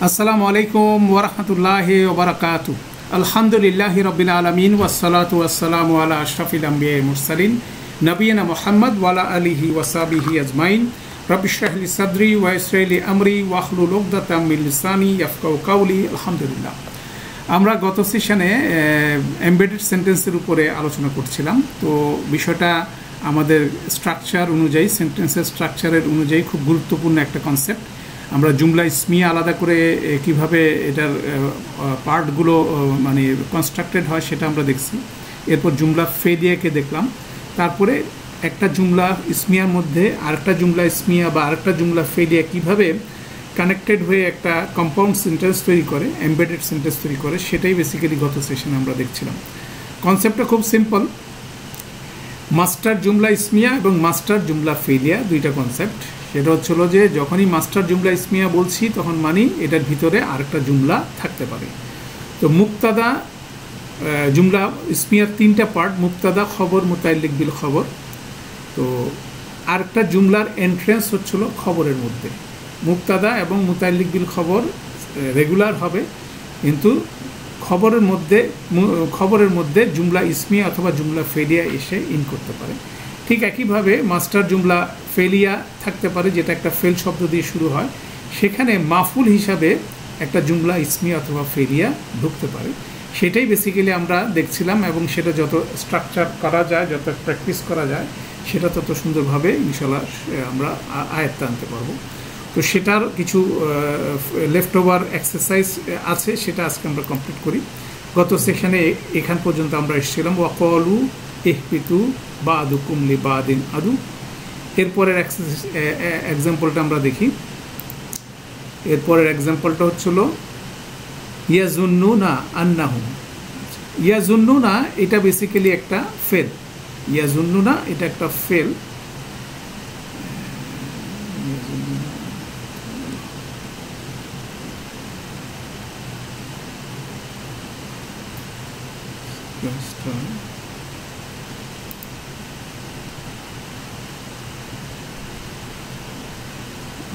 আসসালামু আলাইকুম ওয়া রাহমাতুল্লাহি ওয়া বারাকাতুহু। আলহামদুলিল্লাহি রাব্বিল আলামিন ওয়াসসালাতু ওয়াসসালামু আলা আশরাফিল আমবিয়া ওয়াল মুরসালিন নবিয়িনা মুহাম্মদ ওয়া আলা আলিহি ওয়া সাহবিহি আজমাইন। রব্বি ইশরাহ লি সাদরি ওয়া ইয়াসসির লি আমরি ওয়াহলুল উকদাতাম মিন লিসানি ইয়াফকাহু কাওলি। আলহামদুলিল্লাহ, আমরা গত সেশনে এমবেডেড সেন্টেন্সের উপরে আলোচনা করছিলাম। তো বিষয়টা আমাদের স্ট্রাকচার অনুযায়ী, সেন্টেন্সের স্ট্রাকচারের অনুযায়ী খুব গুরুত্বপূর্ণ একটা কনসেপ্ট। আমরা জুমলা ইসমিয়া আলাদা করে কিভাবে এটার পার্টগুলো মানে কনস্ট্রাক্টেড হয় সেটা আমরা দেখছি। এরপর জুমলা ফেলিয়াকে দেখলাম। তারপরে একটা জুমলা ইসমিয়ার মধ্যে আরেকটা জুমলা ইসমিয়া বা আরেকটা জুমলা ফেলিয়া কিভাবে কানেক্টেড হয়ে একটা কম্পাউন্ড সেন্টেন্স তৈরি করে, এমবেডেড সেন্টেন্স তৈরি করে, সেটাই বেসিক্যালি গত সেশনে আমরা দেখছিলাম। কনসেপ্টটা খুব সিম্পল। মাস্টার জুমলা ইসমিয়া এবং মাস্টার জুমলা ফেলিয়া দুইটা কনসেপ্ট। সেটা হচ্ছিল যে যখনই মাস্টার জুমলা ইসমিয়া বলছি তখন মানে এটার ভিতরে আরেকটা জুমলা থাকতে পারে। তো মুক্তাদা জুমলা ইসমিয়ার তিনটা পার্ট: মুক্তাদা, খবর, মুতাল্লিক বিল খবর। তো আরেকটা জুমলার এন্ট্রেন্স হচ্ছিল খবরের মধ্যে। মুক্তাদা এবং মুতাল্লিক বিল খবর রেগুলার হবে, কিন্তু খবরের মধ্যে জুমলা ইসমিয়া অথবা জুমলা ফেলিয়া এসে ইন করতে পারে। ঠিক একইভাবে মাস্টার জুমলা ফেলিয়া থাকতে পারে, যেটা একটা ফেল শব্দ দিয়ে শুরু হয়। সেখানে মাফুল হিসাবে একটা জুমলা ইসমিয়া অথবা ফেলিয়া ঢুকতে পারে। সেটাই বেসিক্যালি আমরা দেখছিলাম, এবং সেটা যত স্ট্রাকচার করা যায়, যত প্র্যাকটিস করা যায়, সেটা তত সুন্দরভাবে ইনশাল্লাহ আমরা আয়ত্তে আনতে পারবো। তো সেটার কিছু লেফট ওভার এক্সারসাইজ আছে, সেটা আজকে আমরা কমপ্লিট করি। গত সেশনে এখান পর্যন্ত আমরা এসেছিলাম ওয়াকলু ইহবিতু বাদুকুম লিবাদিন আদু। এরপরের এক্সাম্পলটা আমরা দেখি। এরপরের এক্সাম্পলটা হচ্ছিল ইয়াজুন্নুনা আন্নাহুম। ইয়াজুন্নুনা এটা বেসিক্যালি একটা ফেল। ইয়াজুন্নুনা এটা একটা ফেল।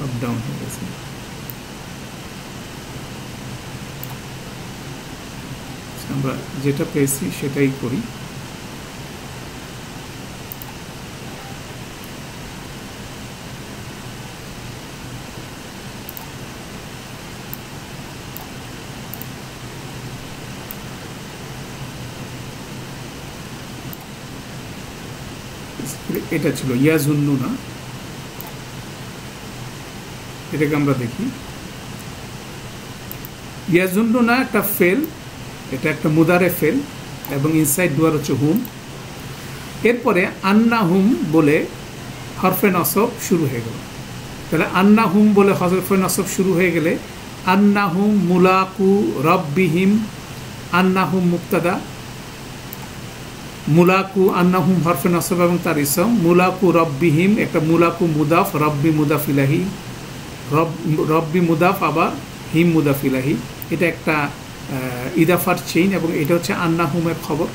আপ ডাউন হয়ে গেছে। আমরা যেটা পেয়েছি সেটাই করি। এটা ছিল ইয়াজুন্নুনা। এটাকে আমরা দেখি। ইয়াজুন্নুনা একটা ফেল, এটা একটা মুদারে ফেল, এবং ইনসাইড ডুয়ার হচ্ছে হুম। এরপরে আন্নাহুম বলে হরফে নসব শুরু হয়ে গেল। তাহলে আন্নাহুম বলে হরফে নসব শুরু হয়ে গেলে আন্নাহুম মুলাকু রব্বিহিম, আন্নাহুম মুক্তাদা, মুলাকু আন্নাহুম হরফে নসব এবং তার ইসম, মুলাকু রব্বিহিম একটা মুলাকু মুদাফ, রব্বি মুদাফ ইলাহি, রব্বি মুদাফ আবার হিম মুদাফ ইলাহি। এটা একটা ইদাফার চেইন, এবং এটা হচ্ছে আন্নাহুমের খবর।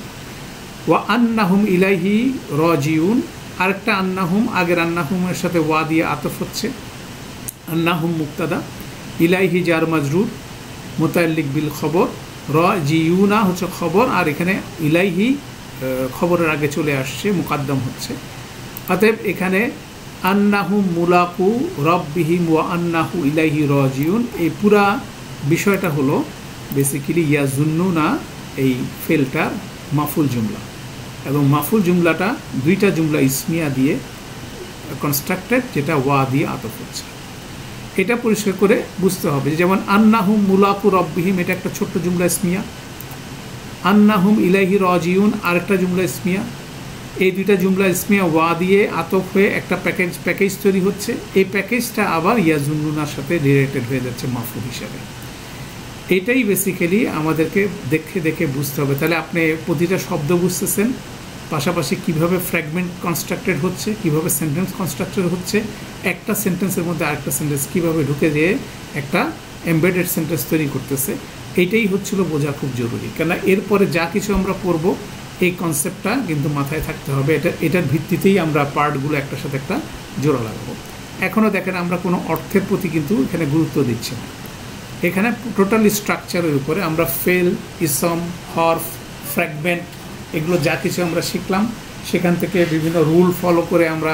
ওয়া আন্নাহুম ইলাইহি রাজিউন, আরেকটা আন্নাহুম আগের আন্নাহুমের সাথে ওয়া দিয়ে আতফ হচ্ছে। আন্নাহুম মুক্তাদা, ইলাইহি জার মাজরুর, মুতাল্লিক বিল খবর, রাজিউনা হচ্ছে খবর, আর এখানে ইলাইহি খবরের আগে চলে আসছে, মুকাদ্দম হচ্ছে। অতএব এখানে আন্নাহুম মুলাকু রব্বিহিম ওয়া আন্নাহু ইলাইহি রাজিউন, এই পুরা বিষয়টা হলো বেসিক্যালি ইয়াজুন্নুনা এই ফেলটার মাফুল জুমলা, এবং মাফুল জুমলাটা দুইটা জুমলা ইসমিয়া দিয়ে কনস্ট্রাক্টেড, যেটা ওয়া দিয়ে আতফ হচ্ছে। এটা পরিষ্কার করে বুঝতে হবে। যেমন আন্নাহুম মুলাকু রব্বিহিম এটা একটা ছোট্ট জুমলা ইসমিয়া, আন্নাহুম ইলাইহি রাজিউন আরেকটা জুমলা ইসমিয়া। এই দুইটা জুমলা ইসমিয়া ওয়া দিয়ে আতফ হয়ে একটা প্যাকেজ তৈরি হচ্ছে। এই প্যাকেজটা আবার ইয়াজুন্নুনার সাথে রিলেটেড হয়ে যাচ্ছে মাফুল হিসাবে। এটাই বেসিক্যালি আমাদেরকে দেখে বুঝতে হবে। তাহলে আপনি প্রতিটা শব্দ বুঝতেছেন, পাশাপাশি কিভাবে ফ্র্যাগমেন্ট কনস্ট্রাক্টেড হচ্ছে, কিভাবে সেন্টেন্স কনস্ট্রাক্টেড হচ্ছে, একটা সেন্টেন্সের মধ্যে আরেকটা সেন্টেন্স কিভাবে ঢুকে যেয়ে একটা এমবেডেড সেন্টেন্স তৈরি করতেছে, এইটাই হচ্ছিল বোঝা খুব জরুরি। কেননা এরপরে যা কিছু আমরা পড়ব এই কনসেপ্টটা কিন্তু মাথায় থাকতে হবে। এটার ভিত্তিতেই আমরা পার্টগুলো একটার সাথে একটা জোড়া লাগাবো। এখনও দেখেন আমরা কোনো অর্থের প্রতি কিন্তু এখানে গুরুত্ব দিচ্ছি না। এখানে টোটালি স্ট্রাকচারের উপরে আমরা ফেল, ইসম, হরফ, ফ্র্যাগমেন্ট এগুলো যা কিছু আমরা শিখলাম, সেখান থেকে বিভিন্ন রুল ফলো করে আমরা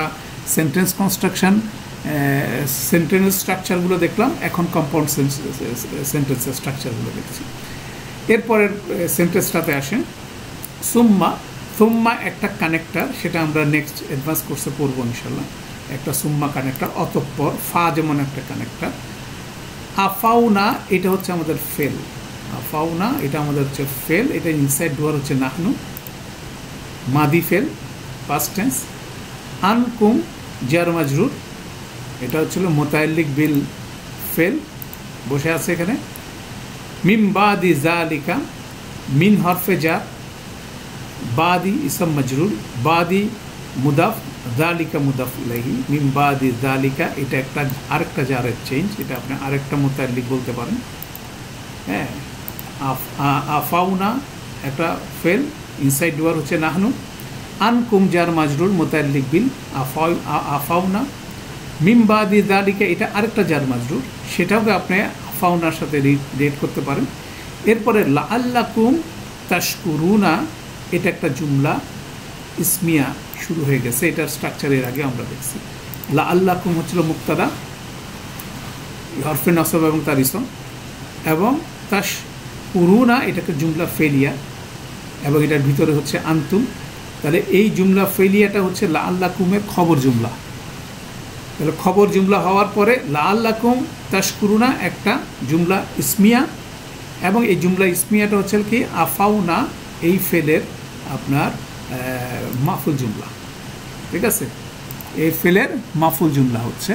সেন্টেন্স কনস্ট্রাকশন, সেন্টেন্স স্ট্রাকচারগুলো দেখলাম। এখন কম্পাউন্ড সেন্টেন্সের স্ট্রাকচারগুলো দেখছি। এরপরের সেন্টেন্সটাতে আসেন সুম্মা। সুম্মা একটা কানেক্টার, সেটা আমরা নেক্সট অ্যাডভান্স কোর্সে পড়বো ইনশাল্লাহ। একটা সুম্মা কানেক্টার, অতঃপর ফা যেমন একটা কানেক্টার। আফাউনা এটা হচ্ছে আমাদের ফেল, আফাউনা এটা আমাদের হচ্ছে ফেল, এটা ইনসাইড ডুয়ার হচ্ছে নাহনু, মাদি ফেল পাস্ট টেন্স। আনকুম জার মাজরুর, এটা হচ্ছিল মোতাল্লিক বিল ফেল, বসে আছে এখানে। মিম বাদি জালিকা, মিন হরফে জার, বাদি ইসম মজরুর, বাদি মুদাফ, জালিকা মুদাফ ইলাইহি। মিম বাদি জালিকা এটা একটা আরেকটা জারের চেঞ্জ, এটা আপনি আরেকটা মোতাল্লিক বলতে পারেন। হ্যাঁ, আফাউনা একটা ফেল, ইনসাইড ডুয়ার হচ্ছে নাহনু। আনকুম জার মাজরুর মোতাল্লিক বিল আফাউনা। মিম বাদি জালিকা এটা আরেকটা জার মাজরুর, সেটাকে আপনি আফাউনার সাথে রিলেট করতে পারেন। এরপরে লাআল্লাকুম তাশকুরুনা এটা একটা জুমলা ইসমিয়া শুরু হয়ে গেছে, এটার স্ট্রাকচারের আগে আমরা দেখছি। লাআল্লাকুম হচ্ছিল মুক্তাদা, হরফে নসব এবং তার ইসম, এবং তাশকুরুনা এটাকে জুমলা ফেলিয়া, এবং এটার ভিতরে হচ্ছে আন্তুম। তাহলে এই জুমলা ফেলিয়াটা হচ্ছে লাআল্লাকুমের খবর জুমলা। তাহলে খবর জুমলা হওয়ার পরে লাআল্লাকুম তাশকুরুনা একটা জুমলা ইসমিয়া, এবং এই জুমলা ইসমিয়াটা হচ্ছে কি আফাউনা এই ফেলের আপনার মাফুল জুমলা। ঠিক আছে, এই ফেলের মাফুল জুমলা হচ্ছে,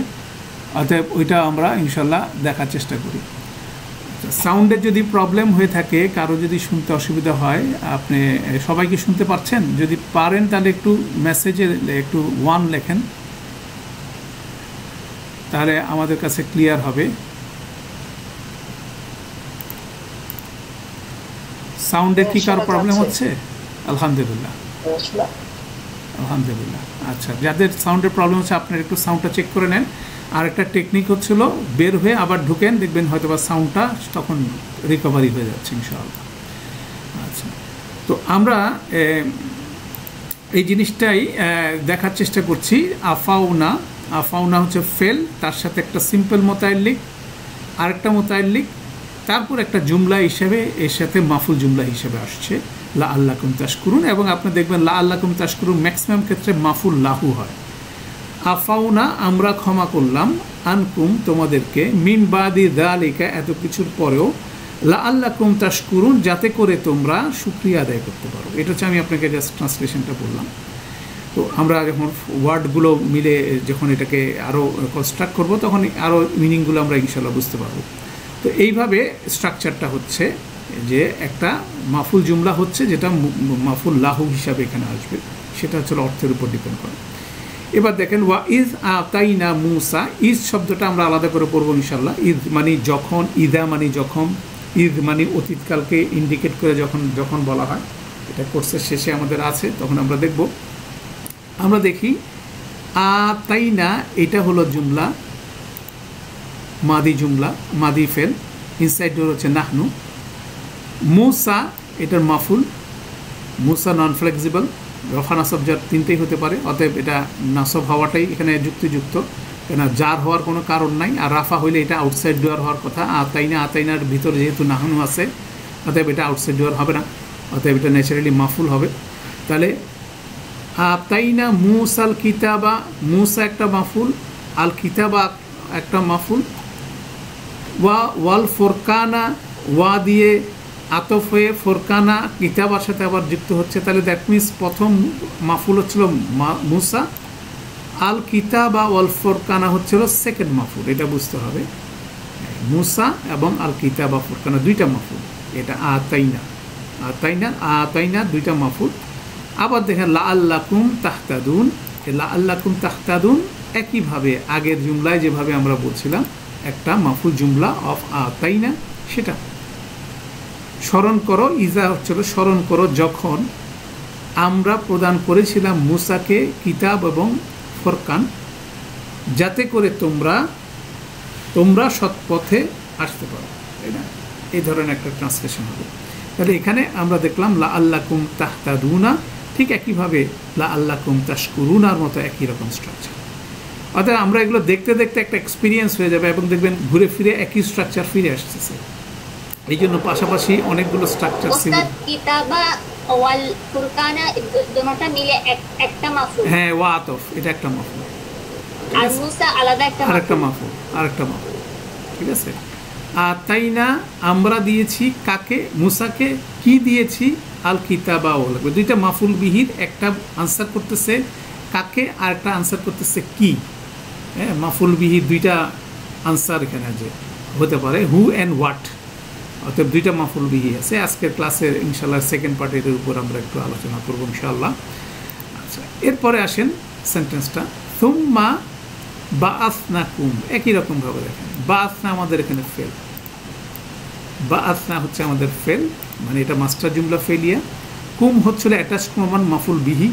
অতএব ওইটা আমরা ইনশাল্লাহ দেখার চেষ্টা করি। সাউন্ডের যদি প্রবলেম হয়ে থাকে, কারো যদি শুনতে অসুবিধা হয়, আপনি সবাইকে শুনতে পারছেন? যদি পারেন তাহলে একটু মেসেজে একটু 1 লেখেন, তাহলে আমাদের কাছে ক্লিয়ার হবে। সাউন্ডের কি কারো প্রবলেম হচ্ছে? আলহামদুলিল্লাহ, আলহামদুলিল্লাহ। আচ্ছা, যাদের সাউন্ডের প্রবলেম হচ্ছে আপনারা একটু সাউন্ডটা চেক করে নেন। আর একটা টেকনিক হচ্ছিল বের হয়ে আবার ঢুকেন, দেখবেন হয়তো বা সাউন্ডটা তখন রিকভারি হয়ে যাচ্ছে ইনশাআল্লাহ। আচ্ছা, তো আমরা এই জিনিসটাই দেখার চেষ্টা করছি। আফাউনা, আফাউনা হচ্ছে ফেল, তার সাথে একটা সিম্পল মোতাল্লিক, আরেকটা মোতাল্লিক, তারপর একটা জুমলা হিসেবে এর সাথে মাফুল জুমলা হিসেবে আসছে লাআল্লাকুম তাশকুরুন। এবং আপনি দেখবেন লাআল্লাকুম তাশকুরুন ম্যাক্সিমাম ক্ষেত্রে মাফুল লাহু হয়। আফাউনা আমরা ক্ষমা করলাম, আনকুম তোমাদেরকে, মিন বাদি যালিকা এত কিছুর পরেও, লাআল্লাকুম তাশকুরুন যাতে করে তোমরা শুকরিয়া আদায় করতে পারো। এটা হচ্ছে আমি আপনাকে জাস্ট ট্রান্সলেশনটা বললাম। তো আমরা যখন ওয়ার্ডগুলো মিলে যখন এটাকে আরও কনস্ট্রাক্ট করবো, তখন আরও মিনিংগুলো আমরা ইনশাল্লাহ বুঝতে পারবো। তো এইভাবে স্ট্রাকচারটা হচ্ছে যে একটা মাফুল জুমলা হচ্ছে, যেটা মাফুল লাহু হিসাবে এখানে আসবে, সেটা হচ্ছে অর্থের উপর ডিপেন্ড করে। এবার দেখেন ওয়া ইজ আতাইনা মুসা, ইজ শব্দটা আমরা আলাদা করে পড়বো ইনশাল্লাহ। ইজ মানে যখন, ইদা মানে যখন, ইদ মানে অতীতকালকে ইন্ডিকেট করে যখন যখন বলা হয়। এটা কোর্সের শেষে আমাদের আছে, তখন আমরা দেখব। আমরা দেখি আতাইনা এটা হলো জুমলা, মাদি জুমলা, মাদি ফেল, ইনসাইড ডোর হচ্ছে নাহনু। মুসা এটার মাফুল, মুসা নন ফ্লেক্সিবল, রফা নাসব জার তিনটেই হতে পারে, অতএব এটা নাসব হওয়াটাই এখানে যুক্তিযুক্ত, কেন জার হওয়ার কোনো কারণ নাই। আর রাফা হইলে এটা আউটসাইড ডোয়ার হওয়ার কথা। আতাইনা, আতাইনার ভিতরে যেহেতু নাহনু আছে, অতএব এটা আউটসাইড ডোয়ার হবে না, অতএব এটা ন্যাচারালি মাফুল হবে। তাহলে আতাইনা মুসাল কিতাবা, মুসা একটা মাফুল, আল কিতাবা একটা মাফুল। ওয়াল ফোরকানা, ওয়া দিয়ে আতফ হয়ে ফোরকানা কিতাবার সাথে আবার যুক্ত হচ্ছে। তাহলে দ্যাট মিনস প্রথম মাফুল হচ্ছিল মুসা, আল কিতাবা ওয়াল ফোরকানা হচ্ছিল সেকেন্ড মাফুল। এটা বুঝতে হবে, মুসা এবং আল কিতাবা ফোরকানা দুইটা মাফুল। এটা আতাইনা, আতাইনা, আতাইনা দুইটা মাফুল। আবার দেখেন লাআল্লাকুম তাহতাদুন, লাআল্লাকুম তাহতাদুন একইভাবে আগের জুমলায় যেভাবে আমরা বলছিলাম একটা মাফুল জুমলা অফ আতাইনা, সেটা স্মরণ করো। ইজা হচ্ছিল স্মরণ করো যখন আমরা প্রদান করেছিলাম মুসাকে কিতাব এবং ফোরকান, যাতে করে তোমরা সৎপথে আসতে পারো। তাই না? এই ধরনের একটা ট্রান্সলেশন হবে। তাহলে এখানে আমরা দেখলাম লা আল্লাকুম তাহতাদুনা, ঠিক একইভাবে লা আল্লাকুম তাশকুরুনার মতো একই রকম স্ট্রাকচার। অর্থাৎ আমরা এগুলো দেখতে দেখতে একটা এক্সপিরিয়েন্স হয়ে যাবে এবং দেখবেন ঘুরে ফিরে একই স্ট্রাকচার ফিরে আসতেছে। এই জন্য পাশাপাশি অনেকগুলো স্ট্রাকচার কিতাবা ওয়াল ফুরকানা দুটোটা মিলে একটা মাফুল। হ্যাঁ, ওয়া আতফ, এটা একটা মাফুল, আর মুসা আলাদা আরেকটা মাফুল, আরেকটা মাফুল, ঠিক আছে। আর তাই না আমরা দিয়েছি কাকে? মুসাকে। কি দিয়েছি? আল কিতাবা ওয়া, দুইটা মাফুল বিহির, একটা আনসার করতেছে কাকে আর একটা আনসার করতেছে কি। হ্যাঁ, মাফুল বিহির দুইটা আনসার এখানে যে হতে পারে, হু অ্যান্ড হোয়াট, অর্থাৎ দুইটা মাফুল বিহি আছে। আজকের ক্লাসের ইনশাল্লাহ সেকেন্ড পার্টের উপর আমরা একটু আলোচনা করবো ইনশাআল্লাহ। আচ্ছা, এরপরে আসেন সেন্টেন্সটা, সুম্মা বাআসনাকুম, একই রকমভাবে দেখেন। বাআসনা আমাদের এখানে ফেল, বাআসনা হচ্ছে আমাদের ফেল, মানে এটা মাস্টার জুমলা ফেলিয়া। কুম হচ্ছিল অ্যাটাচ প্রমাণ মাফুল বিহি।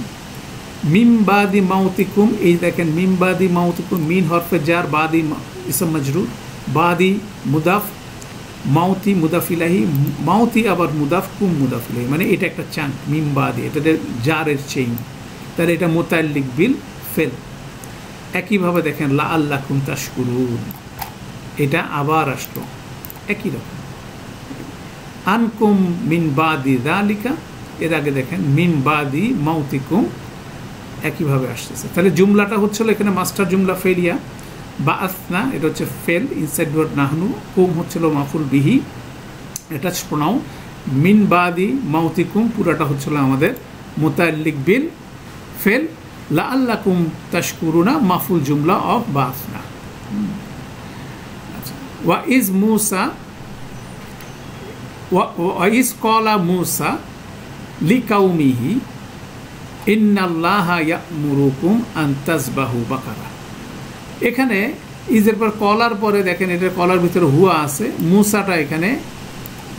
মিম বাদি মাউতিকুম, এই দেখেন মিম বাদি মাউতিকুম, মিন হরফে জার, বাদি ইসম মজরুর, বাদি মুদাফ, মাউতি মুদাফিলাহি, মাউতি আবার মুদাফ, কুম মুদাফিলাহি, মানে এটা একটা চাঙ্ক মিম বাদি, এটা জারের চেইন, তাহলে এটা মুতাল্লিক বিল ফেল। একইভাবে দেখেন লা আল্লাকুম তাশকুরুন, এটা আবার আসলো একই রকম। আনকুম মিন বাদি যালিকা, এর আগে দেখেন মিন বাদি মাউতিকুম, একইভাবে আসতেছে। তাহলে জুমলাটা হচ্ছিল এখানে মাস্টার জুমলা ফেলিয়া। বাআসনা এটা হচ্ছে ফেল, ইনসাইড ওয়ার্ড নাহনু। কুম হচ্ছিল মাফুল বিহি, অ্যাটাচ প্রোনাউন। মিন বাদি মাউতিকুম পুরাটা হচ্ছিল আমাদের মুতাল্লিক বিল ফেল। লা আল্লাকুম তাশকুরুনা মাফুল জুমলা অফ বাআসনা। আচ্ছা, ওয়া ইজ মুসা, ওয়া ইজ ক্বালা মুসা লিকাউমিহি ইন্নাল্লাহা ইয়া'মুরুকুম আন তাযবাহু বাকারা। এখানে ইজের পর কলার পরে দেখেন এটার কলার ভিতরে হুয়া আছে, মুসাটা এখানে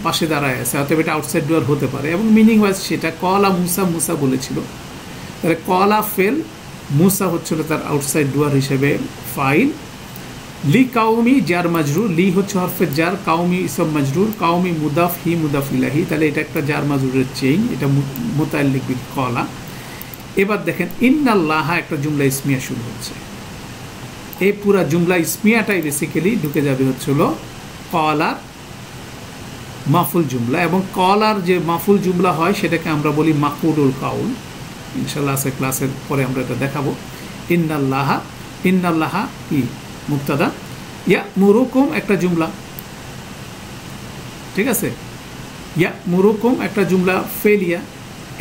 পাশে দাঁড়ায় আছে, অতএব এটা আউটসাইড ডুয়ার হতে পারে এবং মিনিং ওয়াইজ সেটা কলা মুসা, মুসা বলেছিল, তাহলে কলা ফেল, মুসা হচ্ছিল তার আউটসাইড ডুয়ার হিসেবে ফাইল। লি কাউমি জার মাজরুর, লি হচ্ছে হরফে জার, কাউমি ইসম মাজরুর, কাউমি মুদাফ, হি মুদাফ ইলাহি, তাহলে এটা একটা জার মাজরুরের চেইন, এটা মুতাল্লিক বিল কলা। এবার দেখেন ইন্নাল্লাহা একটা জুমলা ইসমিয়া শুরু হচ্ছে, এই পুরা জুমলা ইসমিয়াটাই বেসিক্যালি ঢুকে যাবে হচ্ছিল কলার মাফুল জুমলা, এবং কলার যে মাফুল জুমলা হয় সেটাকে আমরা বলি মাকুলুল কাউল। ইনশাল্লাহ আছে ক্লাসের পরে আমরা এটা দেখাবো। ইন্নাল্লাহা, ইন্নাল্লাহা কি মুবতাদা, ইয়া'মুরুকুম একটা জুমলা, ঠিক আছে, ইয়া'মুরুকুম একটা জুমলা ফেলিয়া,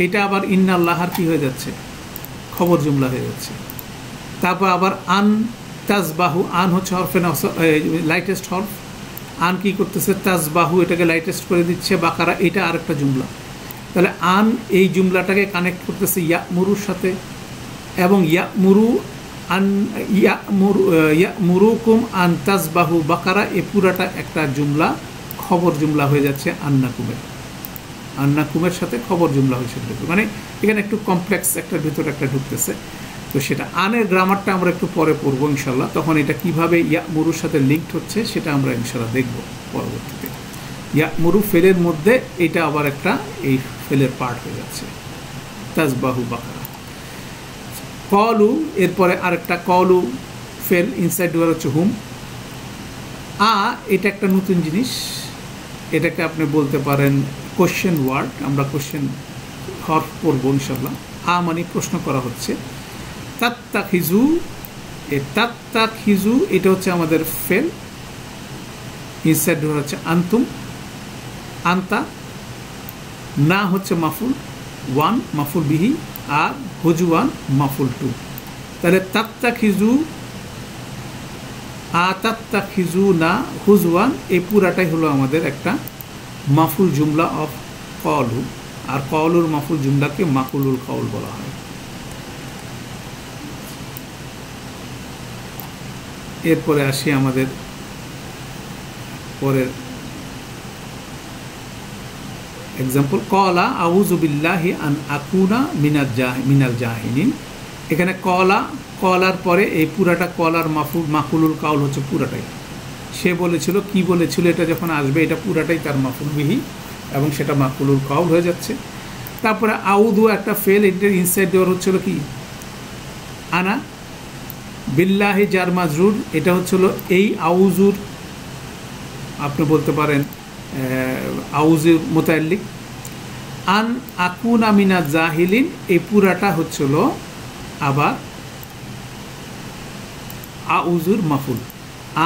এটা আবার ইন্নাল্লাহার কি হয়ে যাচ্ছে, খবর জুমলা হয়ে যাচ্ছে। তারপর আবার আন তাজবাহু, আন হচ্ছে হরফে লাইটেস্ট হরফ, আন কি করতেছে তাজবাহু, এটাকে লাইটেস্ট করে দিচ্ছে, বাকারা এটা আরেকটা জুমলা। তাহলে আন এই জুমলাটাকে কানেক্ট করতেছে ইয়া'মুরুর সাথে, এবং ইয়া'মুরু আন ইয়া'মুরুকুম আন তাজবাহু বাকারা, এ পুরাটা একটা জুমলা খবর জুমলা হয়ে যাচ্ছে আন্নাকুমের, আন্নাকুমের সাথে খবর জুমলা হয়েছে, মানে এখানে একটু কমপ্লেক্স একটা ভিতরে একটা ঢুকতেছে। তো সেটা আনের গ্রামারটা আমরা একটু পরে পড়বো ইনশাল্লাহ, তখন এটা কিভাবে ইয়া'মুরুর সাথে লিঙ্কড হচ্ছে সেটা আমরা ইনশাল্লাহ দেখব পরবর্তীতে। ইয়া'মুরু ফেলের মধ্যে এটা আবার একটা এই ফেলের পার্ট হয়ে যাচ্ছে, তাজবাহু বাকারা। কলু, এরপরে আরেকটা কলু ফেল, ইনসাইড ওয়ার হচ্ছে হুম। এটা একটা নতুন জিনিস, এটাকে আপনি বলতে পারেন কোশ্চেন ওয়ার্ড, আমরা কোশ্চেন হরফ পড়বো ইনশাল্লাহ। মানে প্রশ্ন করা হচ্ছে। তাত্তাখিজু, তাত্তাখিজু এটা হচ্ছে আমাদের ফেল, ইনসাইড ওয়ার হচ্ছে আন্তুম, আন্তা, না হচ্ছে মাফুল ওয়ান মাফুল বিহি, আর হুজওয়ান মাফুল টু। তাহলে তাত্তাখিজু, তাত্তাখিজু না হুজওয়ান, এই পুরাটাই হলো আমাদের একটা মাফুল জুমলা অফ কলু, আর কলুর মাফুল জুমলাকে মাকুলুল কাউল বলা হয়। এরপরে আসি আমাদের পরের এক্সাম্পল, কলা আউযু বিল্লাহি আন আকুনা মিনাল জাহিলিন। এখানে কলা, কলার পরে এই পুরাটা কলার মাকুলুল কাউল হচ্ছে পুরাটাই, সে বলেছিল কি বলেছিল, এটা যখন আসবে এটা পুরাটাই তার মাফুল বিহি এবং সেটা মাকুলুল কাউল হয়ে যাচ্ছে। তারপরে আউদু একটা ফেল, এটার ইনসাইড দেওয়ার হচ্ছিল কি আনা, বিল্লাহি জার মাজরুর, এটা হচ্ছিল এই আউজুর, আপনি বলতে পারেন আউজুর মোতাল্লিক। আন আকুনা মিনা জাহিলিন, এই পুরাটা হচ্ছিল আবার আউজুর মাফুল।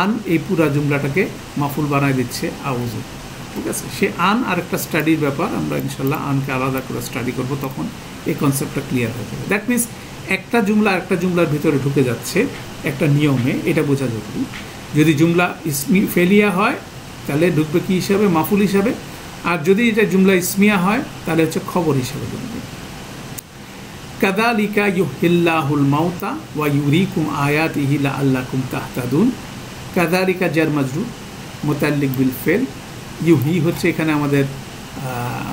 আন এই পুরা জুমলাটাকে মাফুল বানায় দিচ্ছে আউজুর, ঠিক আছে। সে আন আর একটা স্টাডির ব্যাপার, আমরা ইনশাল্লাহ আনকে আলাদা করে স্টাডি করব, তখন এই কনসেপ্টটা ক্লিয়ার হয়ে যাবে। দ্যাট মিনস একটা জুমলা আরেকটা জুমলার ভিতরে ঢুকে যাচ্ছে একটা নিয়মে, এটা বোঝা জরুরি। যদি জুমলা ইসমি ফেলিয়া হয় তাহলে ঢুকবে কি হিসাবে, মাফুল হিসাবে, আর যদি এটা জুমলা ইসমিয়া হয় তাহলে হচ্ছে খবর হিসাবে ঢুকবে। কাযালিকা ইউহিল্লাহুল মাউতা ওয়া ইউরিকুম আয়াতিহি লাআল্লাকুম তাহতাদুন। কাযালিকা জার মাজরুর মুতাল্লিক বিল ফেল, ইউহি হচ্ছে এখানে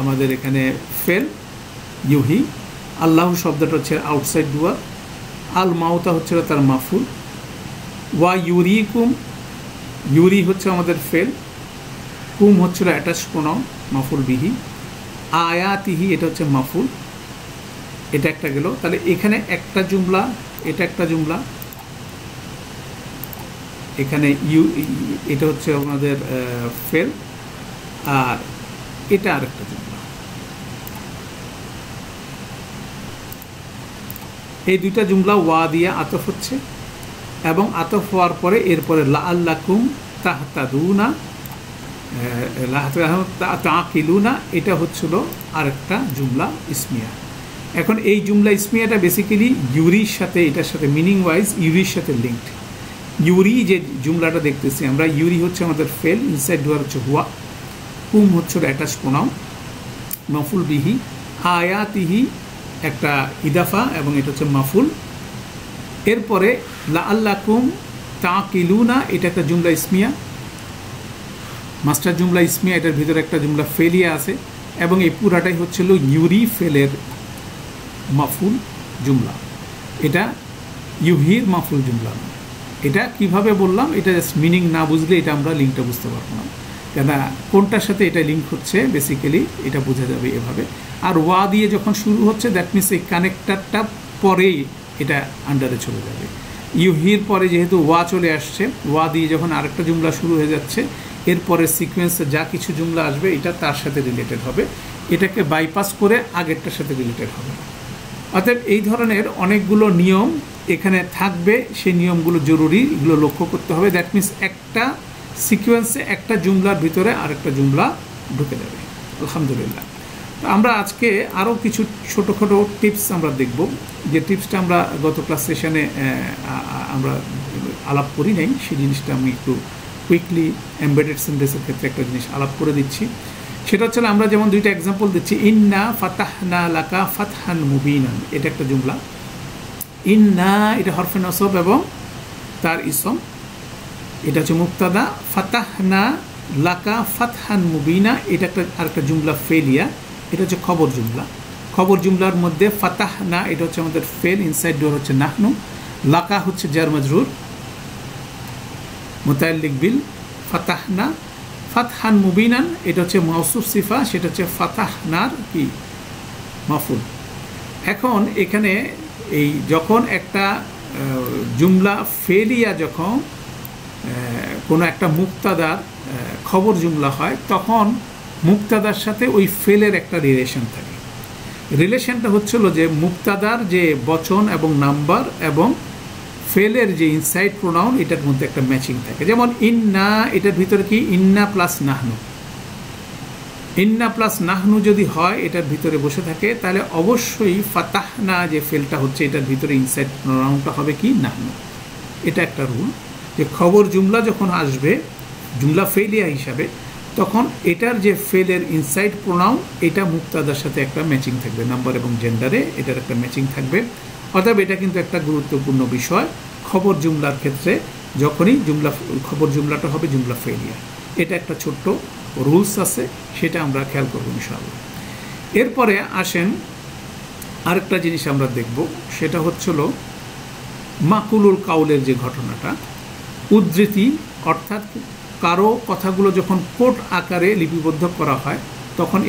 আমাদের এখানে ফেল ইউহি। আল্লাহ শব্দটা হচ্ছে আউটসাইড দুয়ার, আল মাউতা হচ্ছে তার মাফুল, ওয়া ইউরিকুম, ইউরি হচ্ছে আমাদের ফেল, কুম হচ্ছিল অ্যাটাচ প্রোনাউন মাফুল বিহি, আয়াতিহি এটা হচ্ছে মাফুল, এটা একটা গেল। তাহলে এখানে একটা জুমলা, এটা একটা জুমলা, এখানে এটা হচ্ছে আমাদের ফেল, আর এটা আর একটা জুমলা। এই দুইটা জুমলা ওয়া দিয়ে আতফ হচ্ছে, এবং আতফ হওয়ার পরে এরপরে লাআল্লাকুম তাহতাদুনা, তাকিলুনা, এটা হচ্ছিল আরেকটা জুমলা ইসমিয়া। এখন এই জুমলা ইসমিয়াটা বেসিক্যালি ইউরির সাথে, এটার সাথে মিনিং ওয়াইজ ইউরির সাথে লিঙ্কড। ইউরি যে জুমলাটা দেখতেছি আমরা, ইউরি হচ্ছে আমাদের ফেল, ইনসাইড ডুয়ার হচ্ছে হুয়া, কুম হচ্ছে অ্যাটাচ প্রোনাউন মাফুল বিহি, আয়াতিহি একটা ইদাফা এবং এটা হচ্ছে মাফুল। এরপরে লাআল্লাকুম তাকিলুনা, এটা একটা জুমলা ইসমিয়া, মাস্টার জুমলা ইসমিয়া, এটার ভিতরে একটা জুমলা ফেলিয়া আছে, এবং এই পুরাটাই হচ্ছিল ইউরি ফেলের মাফুল জুমলা। এটা ইউহির মাফুল জুমলা। এটা কিভাবে বললাম, এটা জাস্ট মিনিং না বুঝলে এটা আমরা লিঙ্কটা বুঝতে পারবো না, কেন কোনটার সাথে এটা লিঙ্ক হচ্ছে বেসিক্যালি এটা বোঝা যাবে এভাবে। আর ওয়া দিয়ে যখন শুরু হচ্ছে দ্যাট মিনস এই কানেক্টারটা পরেই এটা আন্ডারে চলে যাবে। ইউহির পরে যেহেতু ওয়া চলে আসছে, ওয়া দিয়ে যখন আরেকটা জুমলা শুরু হয়ে যাচ্ছে, এরপরে সিকোয়েন্সে যা কিছু জুমলা আসবে এটা তার সাথে রিলেটেড হবে, এটাকে বাইপাস করে আগেরটার সাথে রিলেটেড হবে। অর্থাৎ এই ধরনের অনেকগুলো নিয়ম এখানে থাকবে, সেই নিয়মগুলো জরুরি, এগুলো লক্ষ্য করতে হবে। দ্যাট মিনস একটা সিকোয়েন্সে একটা জুমলার ভিতরে আরেকটা জুমলা ঢুকে যাবে। আলহামদুলিল্লাহ। আমরা আজকে আরও কিছু ছোটোখাটো টিপস আমরা দেখব, যে টিপসটা আমরা গত ক্লাস সেশনে আমরা আলাপ করি নাই, সেই জিনিসটা আমি একটু কুইকলি এমবেডেড সেন্টেন্সের ক্ষেত্রে একটা জিনিস আলাপ করে দিচ্ছি। সেটা হচ্ছে আমরা যেমন দুইটা এক্সাম্পল দিচ্ছি, ইন্না ফাতাহনা লাকা ফাতহান মুবিনান, এটা একটা জুমলা। ইন্না এটা হরফে নসব এবং তার ইসম, এটা হচ্ছে মুক্তাদা। ফাতাহনা লাকা ফাতহান মুবিনা, এটা একটা আরেকটা জুমলা ফেলিয়া, এটা হচ্ছে খবর জুমলা। খবর জুমলার মধ্যে ফাতাহনা এটা হচ্ছে আমাদের ফেল, ইনসাইড ডোর হচ্ছে নাহনু, লাকা হচ্ছে জার মাজরুর মুতাল্লিক বিল, ফাতাহনা। ফাতহান মুবিনান এটা হচ্ছে মাউসুফ সিফা, সেটা হচ্ছে ফাতাহনার কি মাফুল। এখন এখানে এই যখন একটা জুমলা ফেলিয়া, যখন কোনো একটা মুক্তাদার খবর জুমলা হয়, তখন মুক্তাদার সাথে ওই ফেলের একটা রিলেশন থাকে। রিলেশনটা হচ্ছিল যে মুক্তাদার যে বচন এবং নাম্বার এবং ফেলের যে ইনসাইড প্রোনাউন, এটার মধ্যে একটা ম্যাচিং থাকে। যেমন ইন্না, এটার ভিতরে কি ইন্না প্লাস নাহনু, ইন্না প্লাস নাহনু যদি হয় এটার ভিতরে বসে থাকে, তাহলে অবশ্যই ফাতাহনা যে ফেলটা হচ্ছে এটার ভিতরে ইনসাইড প্রোনাউনটা হবে কি নাহনু। এটা একটা রুল, যে খবর জুমলা যখন আসবে জুমলা ফেলিয়া হিসাবে, তখন এটার যে ফেলের ইনসাইড প্রোনাউন এটা মুক্তাদার সাথে একটা ম্যাচিং থাকবে, নাম্বার এবং জেন্ডারে এটার একটা ম্যাচিং থাকবে। অতএব এটা কিন্তু একটা গুরুত্বপূর্ণ বিষয় খবর জুমলার ক্ষেত্রে, যখনই খবর জুমলাটা হবে জুমলা ফেলিয়া। এটা একটা ছোট্ট রুলস আছে, সেটা আমরা খেয়াল করবো ইনশাআল্লাহ। এরপরে আসেন আরেকটা জিনিস আমরা দেখব, সেটা হচ্ছিল মাকুলুল কাউলের যে ঘটনাটা, উদ্ধৃতি, অর্থাৎ কারো কথাগুলো যখন কোট আকারে লিপিবদ্ধ করা হয় তখন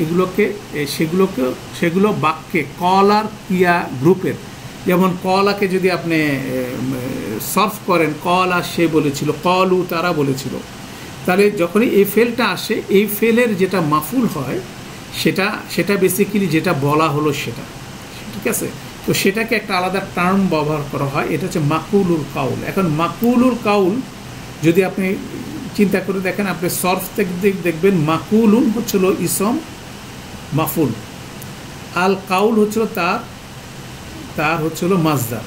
সেগুলো বাক্যে কল আর ক্রিয়া গ্রুপের, যেমন কলাকে যদি আপনি সলভ করেন, কল আর সে বলেছিল, কলু তারা বলেছিল, তাহলে যখনই এই ফেলটা আসে, এই ফেলের যেটা মাফুল হয় সেটা বেসিক্যালি যেটা বলা হলো সেটা, ঠিক আছে। তো সেটাকে একটা আলাদা টার্ম ব্যবহার করা হয়, এটা হচ্ছে মাকুলুল কাউল। এখন মাকুলুল কাউল যদি আপনি চিন্তা করে দেখেন, আপনি সরফ থেকে দেখবেন মাকুলুন হচ্ছিল ইসম মাফুল, আল কাউল হচ্ছিল তার হচ্ছিল মাজদার,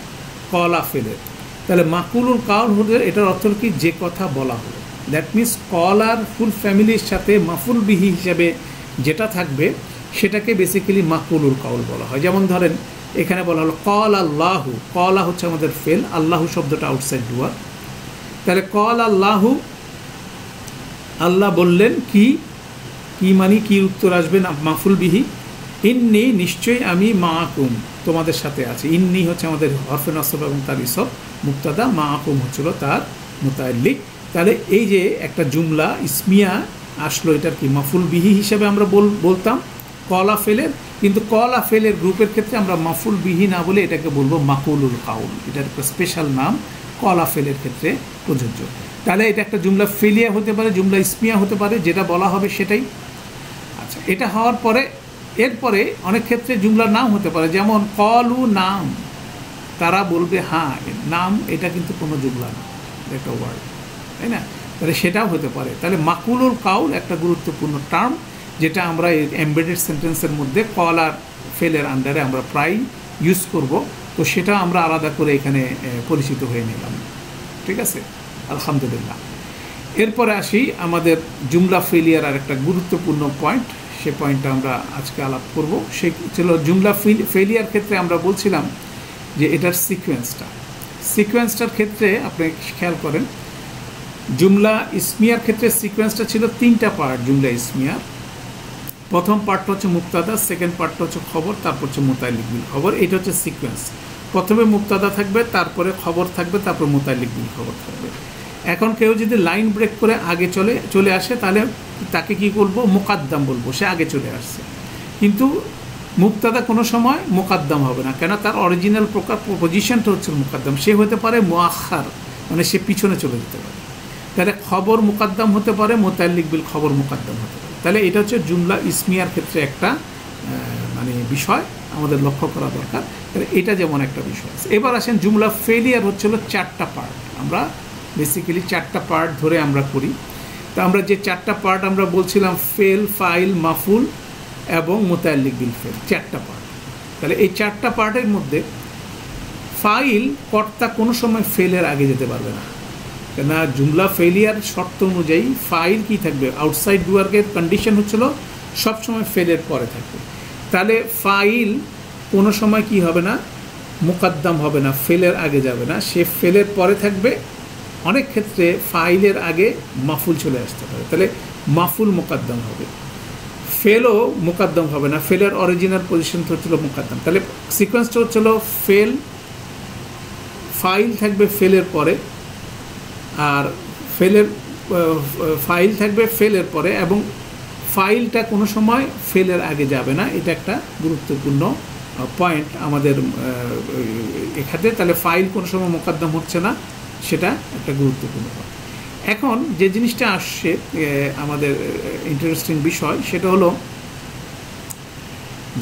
কলা ফেলের। তাহলে মাকুলুল কাউল হলে এটার অর্থ কি, যে কথা বলা হলো। দ্যাট মিনস কলার ফুল ফ্যামিলির সাথে মাফুল বিহি হিসাবে যেটা থাকবে সেটাকে বেসিক্যালি মাকুলুল কাউল বলা হয়। যেমন ধরেন এখানে বলা হলো কল আল্লাহু, কলা হচ্ছে আমাদের ফেল, আল্লাহু শব্দটা আউটসাইড ডুয়ার। তাহলে কল আল্লাহু, আল্লাহ বললেন, কি মানে কি উত্তর আসবে না মাফুল বিহি, ইন্নি নিশ্চয়ই আমি মাআকুম তোমাদের সাথে আছি। ইন্নি হচ্ছে আমাদের হরফে নসব এবং তার ইসব মুক্তাদা, মাআকুম হচ্ছিল তার মুতাআল্লিক। তাহলে এই যে একটা জুমলা ইসমিয়া আসলো, এটার কি মাফুল বিহি হিসেবে আমরা বলতাম কলা ফেলের, কিন্তু কলা ফেলের গ্রুপের ক্ষেত্রে আমরা মাফুল বিহি না বলে এটাকে বলবো মাকুলুল কাউল। এটার একটা স্পেশাল নাম কলা ফেলের ক্ষেত্রে প্রযোজ্য। তাহলে এটা একটা জুমলা ফেলিয়া হতে পারে, জুমলা ইসমিয়া হতে পারে, যেটা বলা হবে সেটাই। আচ্ছা, এটা হওয়ার পরে এরপরে অনেক ক্ষেত্রে জুমলা নাম হতে পারে, যেমন কলু নাম, তারা বলবে হ্যাঁ নাম, এটা কিন্তু কোনো জুমলা না, একটা ওয়ার্ড, তাই না? তাহলে সেটাও হতে পারে। তাহলে মাকুলুল কাউল একটা গুরুত্বপূর্ণ টার্ম, যেটা আমরা এমবেডেড সেন্টেন্সের মধ্যে কল আর ফেলের আন্ডারে আমরা প্রায় ইউজ করব। তো সেটা আমরা আলাদা করে এখানে পরিচিত হয়ে নিলাম, ঠিক আছে, আলহামদুলিল্লাহ। এরপরে আসি আমাদের জুমলা ফেলিয়ার আর একটা গুরুত্বপূর্ণ পয়েন্ট, সে পয়েন্টটা আমরা আজকে আলাপ করব। সে ছিল জুমলা ফেলিয়ার ক্ষেত্রে আমরা বলছিলাম যে এটার সিকোয়েন্সটার ক্ষেত্রে আপনি খেয়াল করেন, জুমলা ইসমিয়ার ক্ষেত্রে সিকোয়েন্সটা ছিল 3টা পার্ট। জুমলা ইসমিয়ার প্রথম পার্টটা হচ্ছে মুক্তাদা, সেকেন্ড পার্টটা হচ্ছে খবর, তারপর হচ্ছে মুতাআল্লিক বিল খবর। এটা হচ্ছে সিকোয়েন্স। প্রথমে মুক্তাদা থাকবে, তারপরে খবর থাকবে, তারপর মুতাআল্লিক বিল খবর থাকবে। এখন কেউ যদি লাইন ব্রেক করে আগে চলে আসে, তাহলে তাকে কি বলবো, মুকাদ্দাম বলবো, সে আগে চলে আসছে। কিন্তু মুক্তাদা কোনো সময় মুকাদ্দাম হবে না, কেন তার অরিজিনাল পজিশনটা হচ্ছে মুকাদ্দাম। সে হতে পারে মুআখার, মানে সে পিছনে চলে যেতে পারে। তাহলে খবর মুকাদ্দাম হতে পারে, মুতাআল্লিক বিল খবর মুকাদ্দাম হতে পারে। তাহলে এটা হচ্ছে জুমলা ইসমিয়ার ক্ষেত্রে একটা মানে বিষয় আমাদের লক্ষ্য করা দরকার। তাহলে এটা যেমন একটা বিষয় আছে। এবার আসেন জুমলা ফেলিয়ার হচ্ছিল 4টা পার্ট। আমরা বেসিক্যালি 4টা পার্ট ধরে আমরা করি। তো আমরা যে 4টা পার্ট আমরা বলছিলাম, ফেল, ফাইল, মাফুল এবং মুতাআল্লিক বিল ফেল, 4টা পার্ট। তাহলে এই 4টা পার্টের মধ্যে ফাইল কর্তা কোনো সময় ফেলের আগে যেতে পারবে না, কেননা জুমলা ফেলিয়ার শর্ত অনুযায়ী ফাইল কি থাকবে, আউটসাইড ডুয়ার্কের কন্ডিশন হচ্ছিল সবসময় ফেলের পরে থাকবে। তাহলে ফাইল কোনো সময় কি হবে না, মুকাদ্দাম হবে না, ফেলের আগে যাবে না, সে ফেলের পরে থাকবে। অনেক ক্ষেত্রে ফাইলের আগে মাফুল চলে আসতে পারে, তাহলে মাফুল মুকাদ্দাম হবে, ফেলও মুকাদ্দাম হবে না, ফেলের অরিজিনাল পজিশন হচ্ছিল মুকাদ্দাম। তাহলে সিকোয়েন্সটা হচ্ছিল ফাইল থাকবে ফেলের পরে, আর ফাইল থাকবে ফেলের পরে, এবং ফাইলটা কোনো সময় ফেলের আগে যাবে না। এটা একটা গুরুত্বপূর্ণ পয়েন্ট আমাদের এখানে। তাহলে ফাইল কোনো সময় মোকদ্দম হচ্ছে না, সেটা একটা গুরুত্বপূর্ণ পয়েন্ট। এখন যে জিনিসটা আসছে আমাদের ইন্টারেস্টিং বিষয়, সেটা হলো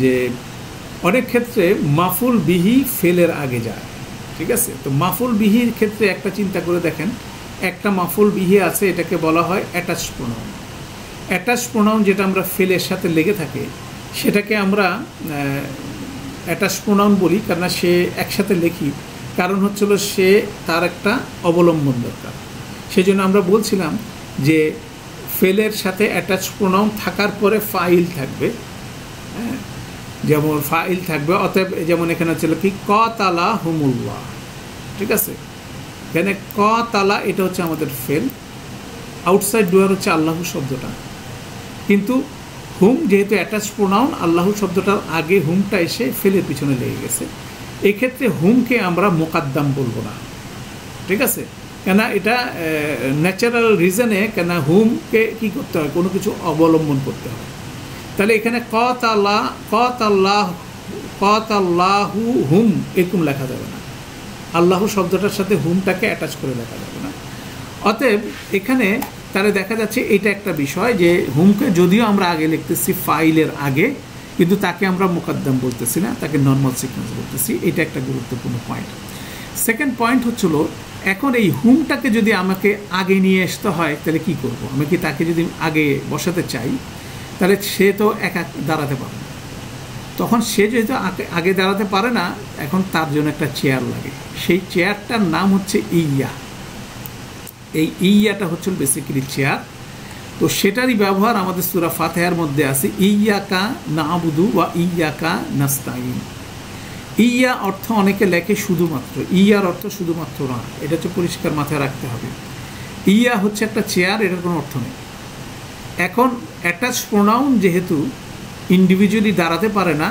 যে অনেক ক্ষেত্রে মাফুল বিহি ফেলের আগে যায়, ঠিক আছে। তো মাফুল বিহির ক্ষেত্রে একটা চিন্তা করে দেখেন, একটা মাফুল বিহি আছে, এটাকে বলা হয় অ্যাটাচ প্রোনাউন। অ্যাটাচ প্রোনাউন যেটা আমরা ফেলের সাথে লেগে থাকে, সেটাকে আমরা অ্যাটাচ প্রোনাউন বলি, কারণ সে একসাথে লেখি, কারণ হচ্ছিল সে তার একটা অবলম্বন দরকার। সেই জন্য আমরা বলছিলাম যে ফেলের সাথে অ্যাটাচ প্রোনাউন থাকার পরে ফাইল থাকবে, হ্যাঁ, যেমন ফাইল থাকবে। অতএব যেমন এখানে হচ্ছিল কি, ক তালা হুমুল্লাহ, ঠিক আছে। এখানে ক তালা এটা হচ্ছে আমাদের ফেল, আউটসাইড ডুয়ার হচ্ছে আল্লাহু শব্দটা, কিন্তু হুম যেহেতু অ্যাটাচ প্রোনাউন, আল্লাহু শব্দটার আগে হুমটা এসে ফেলের পিছনে লেগে গেছে। এক্ষেত্রে হুমকে আমরা মোকাদ্দাম বলবো না, ঠিক আছে। কেন এটা ন্যাচারাল রিজনে কেন হুমকে কি করতে হয়, কোনো কিছু অবলম্বন করতে হয়। তাহলে এখানে কাতাল্লাহু হুম এরকম লেখা যাবে না, আল্লাহ শব্দটার সাথে হুমটাকে অ্যাটাচ করে লেখা যাবে না। অতএব এখানে তাহলে দেখা যাচ্ছে এটা একটা বিষয় যে হুমকে যদিও আমরা আগে লিখতেছি ফাইলের আগে, কিন্তু তাকে আমরা মুকাদ্দাম বলতেছি না, তাকে নর্মাল সিকোয়েন্স বলতেছি। এটা একটা গুরুত্বপূর্ণ পয়েন্ট। সেকেন্ড পয়েন্ট হচ্ছিল, এখন এই হুমটাকে যদি আমাকে আগে নিয়ে আসতে হয় তাহলে কি করব? আমি কি তাকে যদি আগে বসাতে চাই তাহলে সে তো একা দাঁড়াতে পারে না। তখন সে যেহেতু আগে দাঁড়াতে পারে না, এখন তার জন্য একটা চেয়ার লাগে। সেই চেয়ারটার নাম হচ্ছে ইয়া। এই ইয়াটা হচ্ছে বেসিক্যালি চেয়ার। তো সেটারই ব্যবহার আমাদের সূরা ফাতিহার মধ্যে আছে, ইয়াকা নাবুদু ওয়া ইয়াকা নাস্তাইন। ইয়া অর্থ অনেকে লেখে শুধুমাত্র, ইয়ার অর্থ শুধুমাত্র না, এটা হচ্ছে পরিষ্কার মাথায় রাখতে হবে। ইয়া হচ্ছে একটা চেয়ার, এটার কোনো অর্থ নেই। এখন অ্যাটাচ প্রোনাউন যেহেতু ইন্ডিভিজুয়ালি দাঁড়াতে পারে না,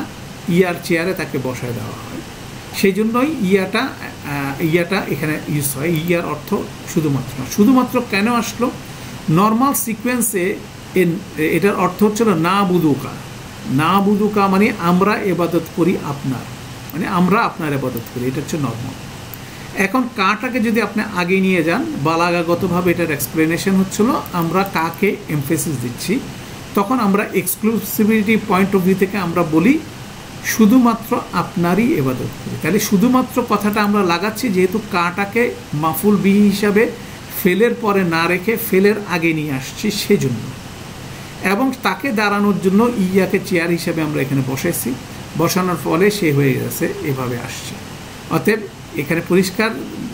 ইয়ার চেয়ারে তাকে বসায় দেওয়া হয়, সেই জন্যই ইয়াটা এখানে ইউজ হয়। ইয়ার অর্থ শুধুমাত্র। শুধুমাত্র কেন আসলো? নর্মাল সিকোয়েন্সে এটার অর্থ হচ্ছিল না বুদুকা। না বুদুকা মানে আমরা এবাদত করি আপনার, মানে আমরা আপনার এবাদত করি, এটা হচ্ছে নর্মাল। এখন কাটাকে যদি আপনি আগে নিয়ে যান, বালাগাগতভাবে এটার এক্সপ্লেনেশন হচ্ছিল আমরা কাকে এমফেসিস দিচ্ছি, তখন আমরা এক্সক্লুসিভিটি পয়েন্ট অফ ভিউ থেকে আমরা বলি শুধুমাত্র আপনারই এবাদত করি। তাহলে শুধুমাত্র কথাটা আমরা লাগাচ্ছি যেহেতু কাটাকে মাফুল বিহি হিসাবে ফেলের পরে না রেখে ফেলের আগে নিয়ে আসছি সেজন্য, এবং তাকে দাঁড়ানোর জন্য ইয়াকে চেয়ার হিসাবে আমরা এখানে বসাইছি, বসানোর ফলে সে হয়ে গেছে, এভাবে আসছে। অতএব এখানে পরিষ্কার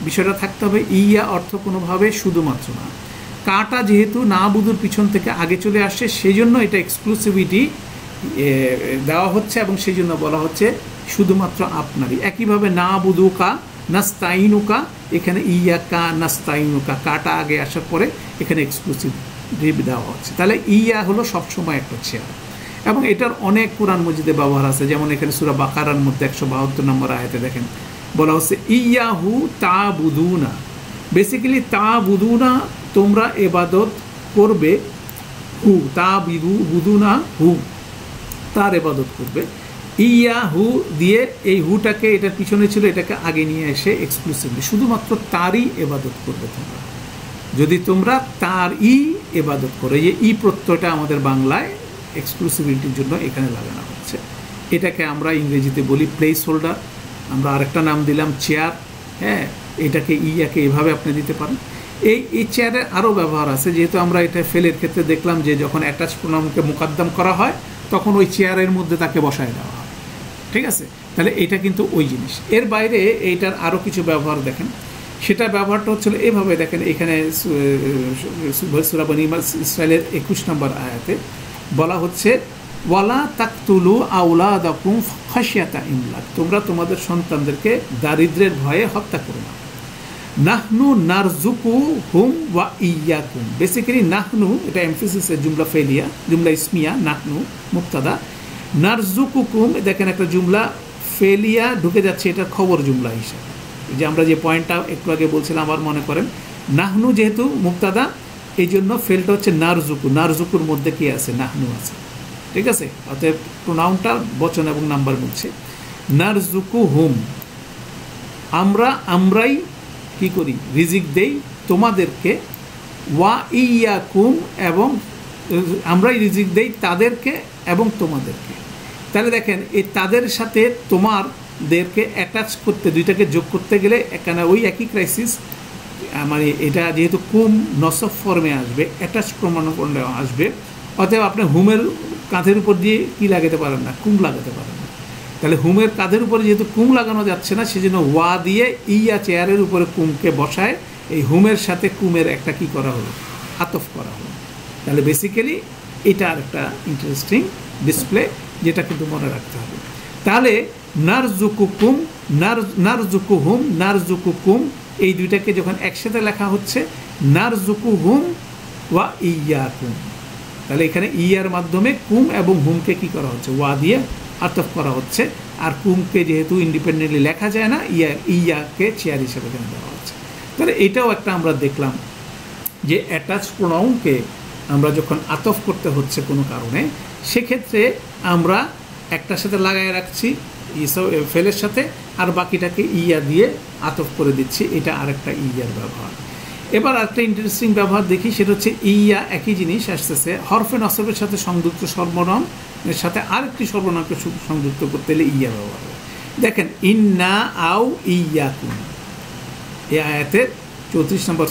বিষয়টা থাকতে হবে, ইয়া অর্থ কোনোভাবে শুধুমাত্র না। কাটা যেহেতু না বুধুর পিছন থেকে আগে চলে আসছে সেই জন্য এটা এক্সক্লুসিভিটি দেওয়া হচ্ছে, এবং সেই জন্য বলা হচ্ছে শুধুমাত্র আপনারই। একইভাবে না বুধুকা নাস্তাইনুকা, এখানে ইয়াকা নাস্তাইনুকা, কাটা আগে আসার পরে এখানে এক্সক্লুসিভ দেওয়া হচ্ছে। তাহলে ইয়া হলো সবসময় একটা চেয়ার, এবং এটার অনেক কোরআন মজিদে ব্যবহার আছে। যেমন এখানে সূরা বাকারার মধ্যে 172 নম্বর আয়াতে দেখেন বলা হচ্ছে ইয়াহু তাবুদুনা। বেসিক্যালি তাবুদুনা তোমরা এবাদত করবে, হু তাবুদুনা হু তার এবাদত করবে। ইয়াহু দিয়ে এই হুটাকে এটার পিছনে ছিল, এটাকে আগে নিয়ে এসে এক্সক্লুসিভলি শুধুমাত্র তারই এবাদত করবে তোমরা, যদি তোমরা তার এবাদত করো। এই প্রত্যয়টা আমাদের বাংলায় এক্সক্লুসিভিটির জন্য এখানে লাগানো হচ্ছে। এটাকে আমরা ইংরেজিতে বলি প্লেস হোল্ডার, আমরা আরেকটা নাম দিলাম চেয়ার। হ্যাঁ, এটাকে ইয়াকে এভাবে আপনি দিতে পারেন। এই চেয়ারের আরও ব্যবহার আছে, যেহেতু আমরা এটা ফেলের ক্ষেত্রে দেখলাম যে যখন অ্যাটাচ প্রোনাউনকে মুকাদ্দাম করা হয় তখন ওই চেয়ারের মধ্যে তাকে বসায় দেওয়া হয়, ঠিক আছে? তাহলে এটা কিন্তু ওই জিনিস। এর বাইরে এইটার আরও কিছু ব্যবহার দেখেন, সেটা ব্যবহারটা হচ্ছিল এভাবে। দেখেন এখানে সূরা বনী ইসরাইলের 21 নম্বর আয়াতে বলা হচ্ছে ওয়ালা তাকতুলু আওলাদাকুম খাশিয়াতা ইমলাক, তোমরা তোমাদের সন্তানদেরকে দারিদ্র্যের ভয়ে হত্যা করো না। নাহনু নারজুকুহুম ওয়া ইয়াকুম, বেসিক্যালি নাহনু এটা এমফেসিসের জুমলা ফেলিয়া, জুমলা ইসমিয়া, নাহনু মুবতাদা, নারজুকুকুম দেখেন একটা জুমলা ফেলিয়া ঢুকে যাচ্ছে, এটা খবর জুমলা হিসাবে। যে আমরা যে পয়েন্টটা একটু আগে বলছিলাম আবার মনে করেন, নাহনু যেহেতু মুবতাদা এই জন্য ফেলটা হচ্ছে নারজুকু, নারজুকুর মধ্যে কি আছে? নাহনু আছে, ঠিক আছে? অতএব প্রোনাউনটা বচন এবং নাম্বার বলছে নারজুকুহুম, আমরাই কি করি? রিজিক দেই তোমাদেরকে, ওয়া ইয়াকুম, এবং আমরাই রিজিক দেই তাদেরকে এবং তোমাদেরকে। তাহলে দেখেন এই তাদের সাথে তোমাদেরকে অ্যাটাচ করতে, দুইটাকে যোগ করতে গেলে এখানে ওই একই ক্রাইসিস, মানে এটা যেহেতু কুম নসব ফর্মে আসবে, অ্যাটাচ প্রমাণ আসবে, অতএব আপনি হুমের কাঁধের উপর দিয়ে কি লাগাতে পারেন না? কুম লাগাতে পারেন না। তাহলে হুমের কাঁধের উপরে যেহেতু কুম লাগানো যাচ্ছে না, সেজন্য ওয়া দিয়ে ইয়া চেয়ারের উপরে কুমকে বসায় এই হুমের সাথে কুমের একটা কি করা হলো? আতফ করা হলো। তাহলে বেসিক্যালি এটা আর একটা ইন্টারেস্টিং ডিসপ্লে, যেটা কিন্তু মনে রাখতে হবে। তাহলে নারজুকুকুম, নারজুকুহুম, নারজুকুকুম, এই দুইটাকে যখন একসাথে লেখা হচ্ছে নারজুকুহুম ওয়া ইয়াকুম, তাহলে এখানে ইয়ার মাধ্যমে কুম এবং হুমকে কি করা হচ্ছে? ওয়া দিয়ে আতফ করা হচ্ছে। আর কুমকে যেহেতু ইন্ডিপেন্ডেন্টলি লেখা যায় না, ইয়াকে চেয়ার হিসেবে এখানে দেওয়া হচ্ছে। তাহলে এটাও একটা আমরা দেখলাম যে অ্যাটাচ প্রোনাউনকে আমরা যখন আতফ করতে হচ্ছে কোনো কারণে, সেক্ষেত্রে আমরা একটার সাথে লাগায় রাখছি ফেলের সাথে, আর বাকিটাকে ইয়া দিয়ে আতফ করে দিচ্ছি। এটা আরেকটা ইয়ার ব্যবহার। এবার আরেকটা ইন্টারেস্টিং ব্যবহার দেখি, সেটা হচ্ছে ইয়া একই জিনিস আসতেছে হরফে নসবের সাথে সংযুক্ত সর্বনামের সাথে আরেকটি সর্বনামকে সংযুক্ত করতে হলে ইয়া ব্যবহার হবে। দেখেন ইন্না আও ইয়াকুম, এই আয়াতের 34 নম্বর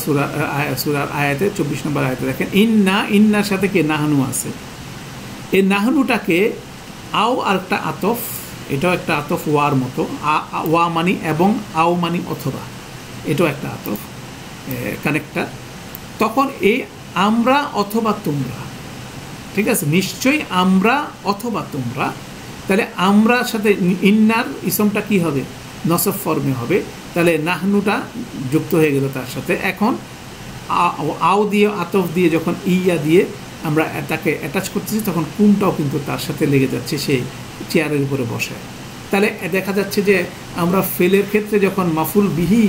সূরার আয়াতে 24 নম্বর আয়াতে দেখেন ইন্নার সাথে কে নাহনু আছে। এই নাহনুটাকে আও আরেকটা আতফ, এটাও একটা আতফ ওয়ার মতো, ওয়া মানি এবং আও মানি অথবা, এটাও একটা আতফ কানেক্টার। তখন এই আমরা অথবা তোমরা, ঠিক আছে, নিশ্চয়ই আমরা অথবা তোমরা, তাহলে আমরার সাথে ইন্নার ইসমটা কি হবে, নসব ফর্মে হবে, তাহলে নাহনুটা যুক্ত হয়ে গেল তার সাথে। এখন আও দিয়ে আতফ দিয়ে যখন ইয়া দিয়ে আমরা তাকে অ্যাটাচ করতেছি, তখন কুমটাও কিন্তু তার সাথে লেগে যাচ্ছে সেই চেয়ারের উপরে বসে। তাহলে দেখা যাচ্ছে যে আমরা ফেলের ক্ষেত্রে যখন মাফুল বিহি,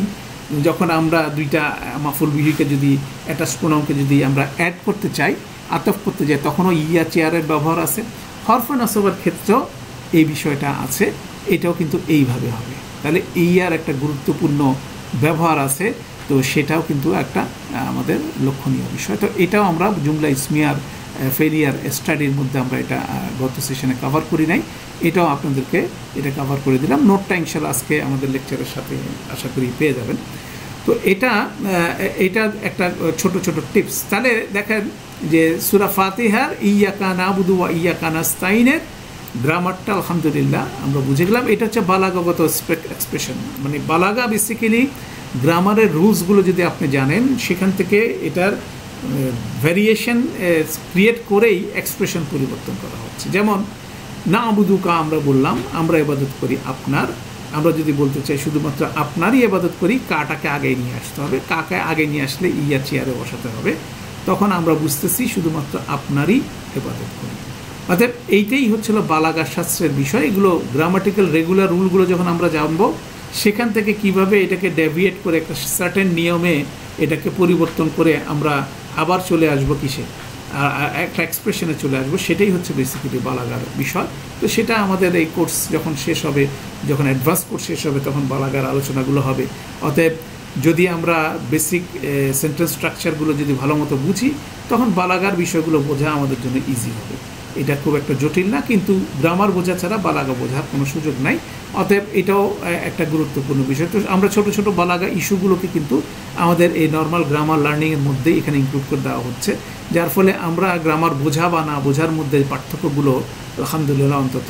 যখন আমরা দুইটা মাফুল বিহিকে যদি অ্যাটাচ প্রোনাউনকে যদি আমরা অ্যাড করতে চাই, আতফ করতে যাই, তখনও ইয়া চেয়ারের ব্যবহার আছে। হরফে নসবের ক্ষেত্রেও এই বিষয়টা আছে, এটাও কিন্তু এইভাবে হবে। তাহলে ইয়ার একটা গুরুত্বপূর্ণ ব্যবহার আছে, তো সেটাও কিন্তু একটা আমাদের লক্ষণীয় বিষয়। তো এটাও আমরা জুমলা ইসমিয়ার ফেলিয়ার স্টাডির মধ্যে আমরা এটা গত সেশনে কভার করি নাই, এটাও আপনাদেরকে এটা কভার করে দিলাম। নোটটা ইনশাল্লাহ আজকে আমাদের লেকচারের সাথে আশা করি পেয়ে যাবেন। তো এটা একটা ছোট ছোট টিপস। তাহলে দেখেন যে সূরা ফাতিহার ইয়াকা নাবুদু ওয়া ইয়াকা নাস্তাইনের গ্রামারটা আলহামদুলিল্লাহ আমরা বুঝে গেলাম। এটা হচ্ছে বালাগাগত এক্সপ্রেশন, মানে বালাগা বেসিক্যালি গ্রামারের রুলসগুলো যদি আপনি জানেন, সেখান থেকে এটার ভ্যারিয়েশন ক্রিয়েট করেই এক্সপ্রেশন পরিবর্তন করা হচ্ছে। যেমন না আবুদুকা আমরা বললাম আমরা ইবাদত করি আপনার, আমরা যদি বলতে চাই শুধুমাত্র আপনারই ইবাদত করি, কাটাকে আগে নিয়ে আসতে হবে, কাকে আগে নিয়ে আসলে ইয়া চেয়ারে বসাতে হবে, তখন আমরা বুঝতেছি শুধুমাত্র আপনারই ইবাদত করি। অর্থাৎ এইটাই হচ্ছিল বালাগা শাস্ত্রের বিষয়। এগুলো গ্রামাটিক্যাল রেগুলার রুলগুলো যখন আমরা জানবো, সেখান থেকে কিভাবে এটাকে ডেভিয়েট করে একটা সার্টেন নিয়মে এটাকে পরিবর্তন করে আমরা আবার চলে আসবো কিসে, একটা এক্সপ্রেশনে চলে আসবো, সেটাই হচ্ছে বেসিক্যালি বালাগার বিষয়। তো সেটা আমাদের এই কোর্স যখন শেষ হবে, যখন অ্যাডভান্স কোর্স শেষ হবে, তখন বালাগার আলোচনাগুলো হবে। অতএব যদি আমরা বেসিক সেন্টেন্স স্ট্রাকচারগুলো যদি ভালো মতো বুঝি, তখন বালাগার বিষয়গুলো বোঝা আমাদের জন্য ইজি হবে। এটা খুব একটা জটিল না, কিন্তু গ্রামার বোঝা ছাড়া বালাগা বোঝার কোনো সুযোগ নাই। অতএব এটাও একটা গুরুত্বপূর্ণ বিষয়। তো আমরা ছোট ছোট বালাগা ইস্যুগুলোকে কিন্তু আমাদের এই নর্মাল গ্রামার লার্নিংয়ের মধ্যে এখানে ইনক্লুড করে দেওয়া হচ্ছে, যার ফলে আমরা গ্রামার বোঝা বা না বোঝার মধ্যে পার্থক্যগুলো আলহামদুলিল্লাহ অন্তত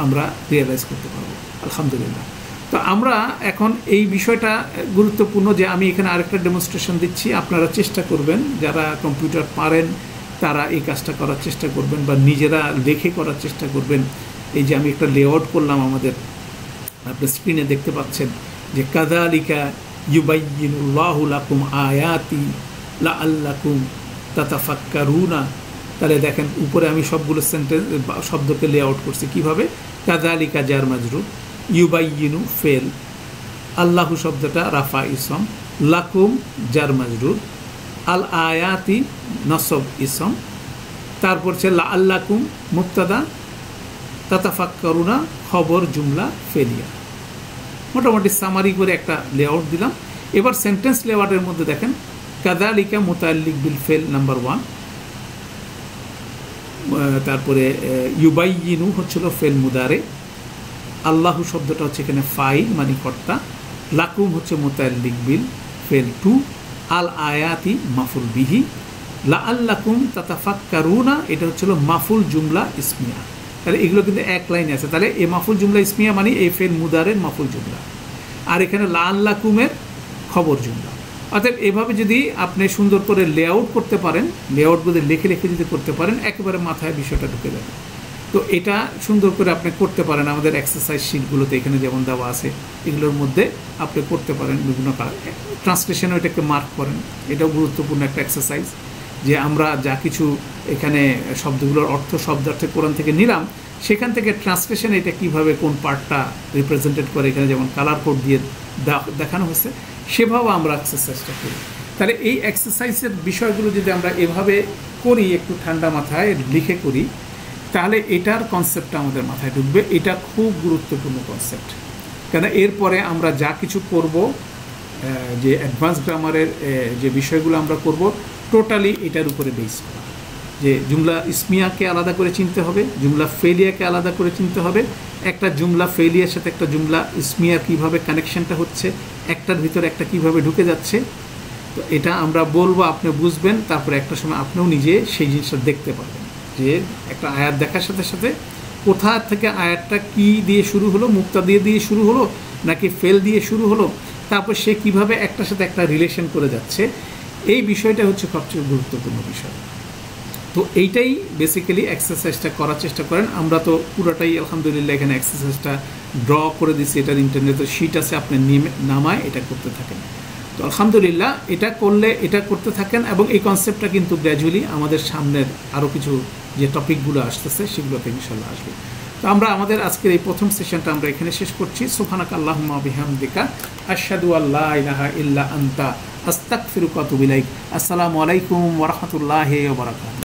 আমরা রিয়েলাইজ করতে পারবো আলহামদুলিল্লাহ। তো আমরা এখন এই বিষয়টা গুরুত্বপূর্ণ যে আমি এখানে আরেকটা ডেমনস্ট্রেশন দিচ্ছি, আপনারা চেষ্টা করবেন, যারা কম্পিউটার পারেন তারা এই কাজটা করার চেষ্টা করবেন বা নিজেরা লেখে করার চেষ্টা করবেন। এই যে আমি একটা লেআউট করলাম, আমাদের আপনি স্ক্রিনে দেখতে পাচ্ছেন যে কাযালিকা ইউবাইয়িনুল্লাহু লাকুম আয়াতি লাআল্লাকুম তাতাফাক্কারুনা। তাহলে দেখেন উপরে আমি সবগুলো সেন্টেন্স শব্দকে লেআউট করছি কিভাবে। কাযালিকা জার মাজরুর, ইউবাইয়িনু ফেল, আল্লাহু শব্দটা রাফা ইসম, লাকুম জার মাজরুর, আল আয়াতি নসব ইসম, তারপর হচ্ছে লাআল্লাকুম মুবতাদা, তাতাফাক্কারুনা খবর জুমলা ফেলিয়া। মোটামুটি সামারি করে একটা লেআউট দিলাম। এবার সেন্টেন্স লেআউটের মধ্যে দেখেন কাযালিকা মুতাআল্লিক বিল ফেল নাম্বার 1, তারপরে ইউবাইয়িনু হচ্ছিল ফেল মুদারে, আল্লাহু শব্দটা হচ্ছে এখানে ফাইল মানে কর্তা, লাকুম হচ্ছে মুতাআল্লিক বিল ফেল 2, আল আয়াতি মাফুল বিহি, লাআল্লাকুম তাতাফাক্কারুনা এটা হচ্ছিল মাফুল জুমলা ইসমিয়া। তাহলে এগুলো কিন্তু এক লাইনে আছে। তাহলে এই মাফুল জুমলা ইসমিয়া মানে এই ফেল মুদারের মাফুল জুমলা, আর এখানে লাআল্লাকুমের খবর জুমলা। অর্থাৎ এভাবে যদি আপনি সুন্দর করে লেআউট করতে পারেন, লেআউটগুলো লিখে লিখে যদি করতে পারেন, একেবারে মাথায় বিষয়টা ঢুকে যাবে। তো এটা সুন্দর করে আপনি করতে পারেন। আমাদের এক্সারসাইজ শিটগুলোতে এখানে যেমন দেওয়া আছে, এগুলোর মধ্যে আপনি করতে পারেন বিভিন্ন ট্রান্সলেশনও এটাকে মার্ক করেন। এটাও গুরুত্বপূর্ণ একটা এক্সারসাইজ যে আমরা যা কিছু এখানে শব্দগুলোর অর্থ শব্দার্থে কোরআন থেকে নিলাম, সেখান থেকে ট্রান্সলেশন এটা কিভাবে কোন পার্টটা রিপ্রেজেন্টেড করে, এখানে যেমন কালার কোড দিয়ে দেখানো হয়েছে, সেভাবে আমরা এক্সারসাইজটা করি। তাহলে এই এক্সারসাইজের বিষয়গুলো যদি আমরা এভাবে করি, একটু ঠান্ডা মাথায় লিখে করি, তাহলে এটার কনসেপ্টটা আমাদের মাথায় ঢুকবে। এটা খুব গুরুত্বপূর্ণ কনসেপ্ট, কেন এরপরে আমরা যা কিছু করব, যে অ্যাডভান্স গ্রামারের যে বিষয়গুলো আমরা করব, টোটালি এটার উপরে বেস করা। যে জুমলা ইসমিয়াকে আলাদা করে চিনতে হবে, জুমলা ফেলিয়াকে আলাদা করে চিনতে হবে, একটা জুমলা ফেলিয়ার সাথে একটা জুমলা ইসমিয়ার কীভাবে কানেকশনটা হচ্ছে, একটার ভিতরে একটা কিভাবে ঢুকে যাচ্ছে। তো এটা আমরা বলবো, আপনি বুঝবেন, তারপরে একটা সময় আপনিও নিজে সেই জিনিসটা দেখতে পারবেন যে একটা আয়াত দেখার সাথে সাথে কোথা থেকে আয়াতটা কি দিয়ে শুরু হলো, মুক্তা দিয়ে শুরু হলো নাকি ফেল দিয়ে শুরু হলো, তারপর সে কিভাবে একটার সাথে একটা রিলেশন করে যাচ্ছে। এই বিষয়টা হচ্ছে সবচেয়ে গুরুত্বপূর্ণ বিষয়। তো এইটাই বেসিক্যালি এক্সারসাইজটা করার চেষ্টা করেন। আমরা তো পুরোটাই আলহামদুলিল্লাহ এখানে এক্সারসাইজটা ড্র করে দিচ্ছি, এটার ইন্টারনেটে শিট আছে, আপনি নামায় এটা করতে থাকেন। তো আলহামদুলিল্লাহ এটা করলে এটা করতে থাকেন, এবং এই কনসেপ্টটা কিন্তু গ্র্যাজুয়ালি আমাদের সামনের আরও কিছু যে টপিকগুলো আসতেছে সেগুলোতে ইনশাল্লাহ আসবে। তো আমরা আমাদের আজকের এই প্রথম সেশনটা আমরা এখানে শেষ করছি। সুবহানাকা আল্লাহুম্মা বিহামদিকা আশহাদু আল্লা ইলাহা ইল্লা আনতা আস্তাগফিরুকা ওয়া আতুবু ইলাইক। আসসালামু আলাইকুম ওয়া রাহমাতুল্লাহি ওয়া বারাকাতুহু।